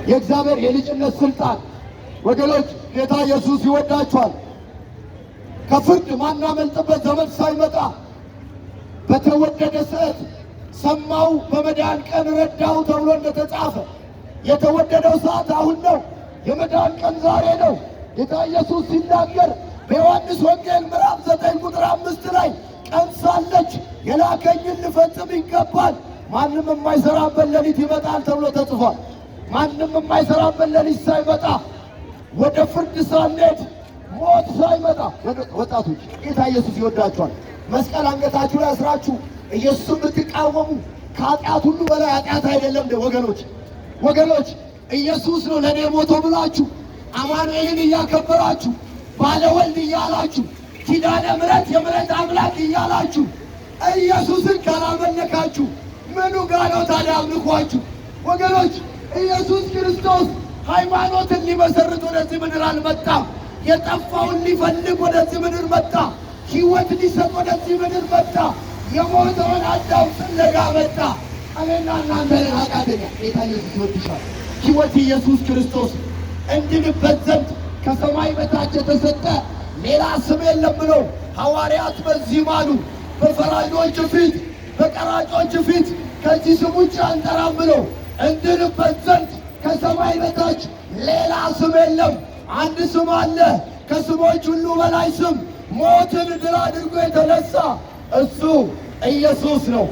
የእግዚአብሔር የልጅነት ስልጣን። ወገኖች ጌታ ኢየሱስ ይወዳቸዋል። ከፍርድ ማናመልጥበት ዘመን ሳይመጣ በተወደደ ሰዓት ሰማው በመዳን ቀን ረዳው ተብሎ እንደተጻፈ የተወደደው ሰዓት አሁን ነው። የመዳን ቀን ዛሬ ነው። ጌታ ኢየሱስ ሲናገር በዮሐንስ ወንጌል ምዕራፍ 9 ቁጥር 5 ላይ ቀን ሳለች የላከኝን ልፈጽም ይገባል፣ ማንም የማይሰራበት ሌሊት ይመጣል ተብሎ ተጽፏል። ማንም የማይሰራበት ሌሊት ሳይመጣ ወደ ፍርድ ሳንሄድ ሞት ሳይመጣ ወጣቶች ጌታ ኢየሱስ ይወዳቸዋል። መስቀል አንገታችሁ ላይ አስራችሁ ኢየሱስን ብትቃወሙ ከኃጢአት ሁሉ በላይ ኃጢአት አይደለም ወገኖች ኢየሱስ ነው ለእኔ ሞቶ ብላችሁ አማኑኤልን እያከበራችሁ ባለወልድ እያላችሁ ኪዳነ ምሕረት የምሕረት አምላክ እያላችሁ ኢየሱስን ካላመለካችሁ ምኑ ጋር ነው ታዲያ አምልኳችሁ? ወገኖች ኢየሱስ ክርስቶስ ሃይማኖትን ሊመሰርት ወደዚህ ምድር አልመጣም። የጠፋውን ሊፈልግ ወደዚህ ምድር መጣ። ሕይወት ሊሰጥ ወደዚህ ምድር መጣ። የሞተውን አዳም ፍለጋ መጣ። እኔና እናንተ ኃጢአተኛ ጌታ ኢየሱስ ይወድሻል። ሕይወት ኢየሱስ ክርስቶስ እንድንበት ዘንድ ከሰማይ በታች የተሰጠ ሌላ ስም የለም ብለው ሐዋርያት በዚህ ማሉ። በፈራጆች ፊት በቀራጮች ፊት ከዚህ ስም ውጭ አንጠራም ብለው እንድንበት ዘንድ ከሰማይ በታች ሌላ ስም የለም። አንድ ስም አለ፣ ከስሞች ሁሉ በላይ ስም፣ ሞትን ድል አድርጎ የተነሳ እሱ ኢየሱስ ነው።